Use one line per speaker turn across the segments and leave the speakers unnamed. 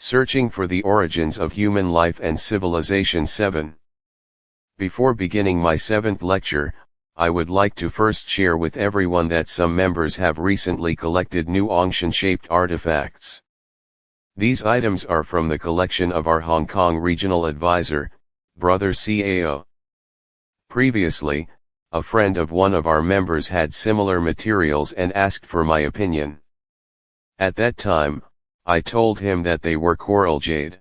Searching for the origins of human life and civilization 7. Before beginning my 7th lecture, I would like to first share with everyone that some members have recently collected new Hongshan-shaped artifacts. These items are from the collection of our Hong Kong regional advisor, Brother Cao. Previously, a friend of one of our members had similar materials and asked for my opinion. At that time, I told him that they were coral jade.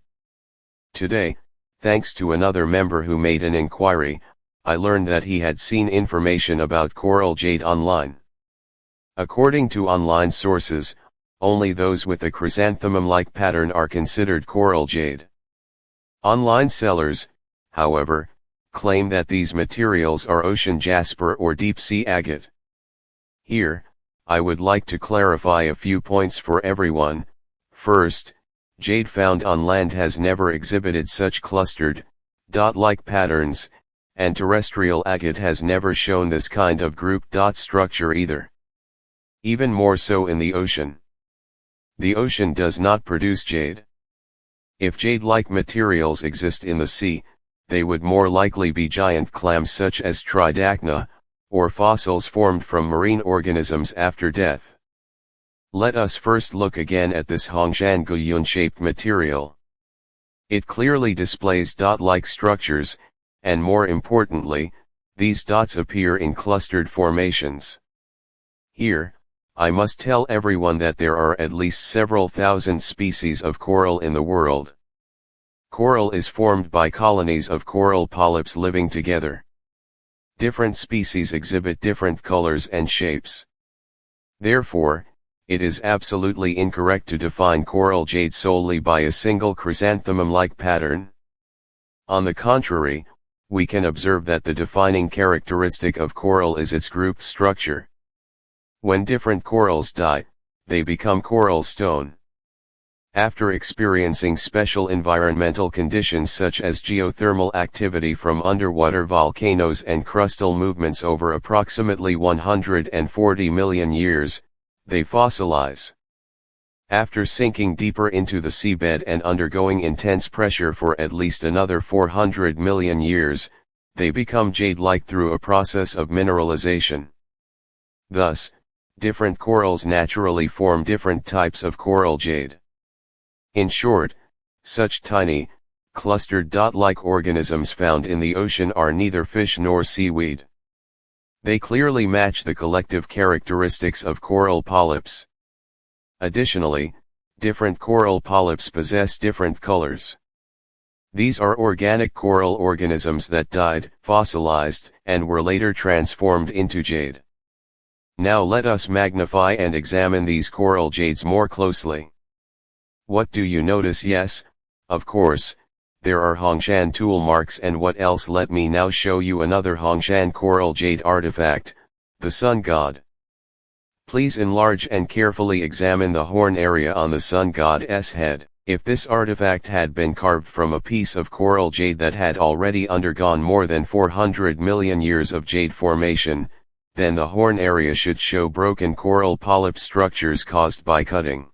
Today, thanks to another member who made an inquiry, I learned that he had seen information about coral jade online. According to online sources, only those with a chrysanthemum-like pattern are considered coral jade. Online sellers, however, claim that these materials are ocean jasper or deep-sea agate. Here, I would like to clarify a few points for everyone. First, jade found on land has never exhibited such clustered, dot-like patterns, and terrestrial agate has never shown this kind of group dot structure either. Even more so in the ocean. The ocean does not produce jade. If jade-like materials exist in the sea, they would more likely be giant clams such as Tridacna, or fossils formed from marine organisms after death. Let us first look again at this Hongshan-shaped material. It clearly displays dot-like structures, and more importantly, these dots appear in clustered formations. Here, I must tell everyone that there are at least several thousand species of coral in the world. Coral is formed by colonies of coral polyps living together. Different species exhibit different colors and shapes. Therefore, it is absolutely incorrect to define coral jade solely by a single chrysanthemum-like pattern. On the contrary, we can observe that the defining characteristic of coral is its group structure. When different corals die, they become coral stone. After experiencing special environmental conditions such as geothermal activity from underwater volcanoes and crustal movements over approximately 140 million years, they fossilize. After sinking deeper into the seabed and undergoing intense pressure for at least another 400 million years, they become jade-like through a process of mineralization. Thus, different corals naturally form different types of coral jade. In short, such tiny, clustered dot-like organisms found in the ocean are neither fish nor seaweed. They clearly match the collective characteristics of coral polyps. Additionally, different coral polyps possess different colors. These are organic coral organisms that died, fossilized, and were later transformed into jade. Now let us magnify and examine these coral jades more closely. What do you notice? Yes, of course, there are Hongshan tool marks, and what else? Let me now show you another Hongshan coral jade artifact, the sun god. Please enlarge and carefully examine the horn area on the sun god's head. If this artifact had been carved from a piece of coral jade that had already undergone more than 400 million years of jade formation, then the horn area should show broken coral polyp structures caused by cutting.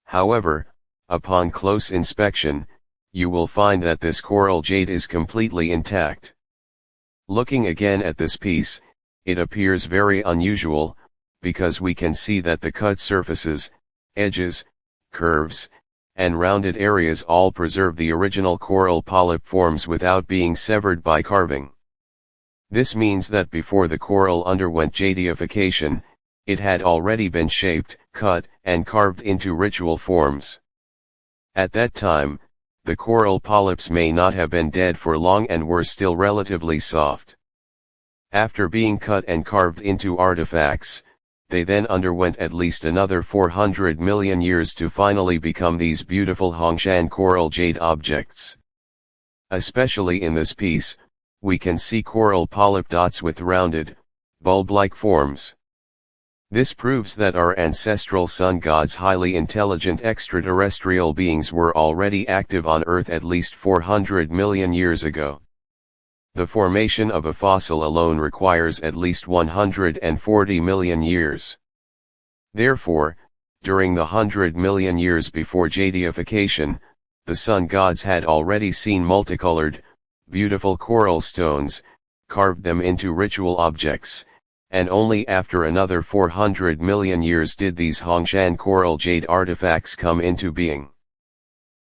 However, upon close inspection, you will find that this coral jade is completely intact. Looking again at this piece, it appears very unusual, because we can see that the cut surfaces, edges, curves, and rounded areas all preserve the original coral polyp forms without being severed by carving. This means that before the coral underwent jadeification, it had already been shaped, cut, and carved into ritual forms. At that time, the coral polyps may not have been dead for long and were still relatively soft. After being cut and carved into artifacts, they then underwent at least another 400 million years to finally become these beautiful Hongshan coral jade objects. Especially in this piece, we can see coral polyp dots with rounded, bulb-like forms. This proves that our ancestral sun gods, highly intelligent extraterrestrial beings, were already active on Earth at least 400 million years ago. The formation of a fossil alone requires at least 140 million years. Therefore, during the 100 million years before jadeification, the sun gods had already seen multicolored, beautiful coral stones, carved them into ritual objects, and only after another 400 million years did these Hongshan coral jade artifacts come into being.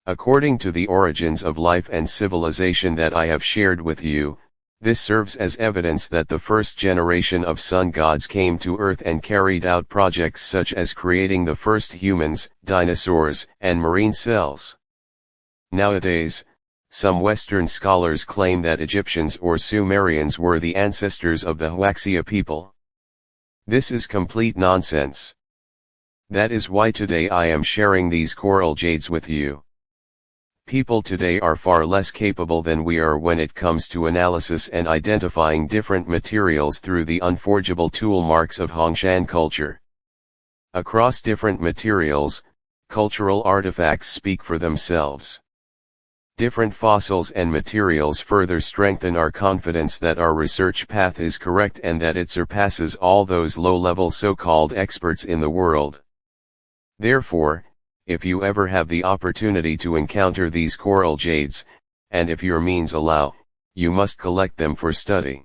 According to the origins of life and civilization that I have shared with you, this serves as evidence that the first generation of sun gods came to Earth and carried out projects such as creating the first humans, dinosaurs, and marine cells. Nowadays, some Western scholars claim that Egyptians or Sumerians were the ancestors of the Huaxia people. This is complete nonsense. That is why today I am sharing these coral jades with you. People today are far less capable than we are when it comes to analysis and identifying different materials through the unforgeable tool marks of Hongshan culture. Across different materials, cultural artifacts speak for themselves. Different fossils and materials further strengthen our confidence that our research path is correct and that it surpasses all those low-level so-called experts in the world. Therefore, if you ever have the opportunity to encounter these coral jades, and if your means allow, you must collect them for study.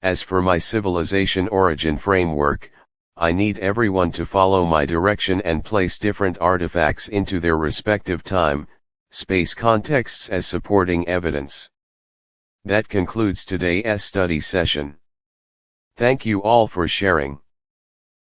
As for my civilization origin framework, I need everyone to follow my direction and place different artifacts into their respective time, space contexts as supporting evidence. That concludes today's study session. Thank you all for sharing.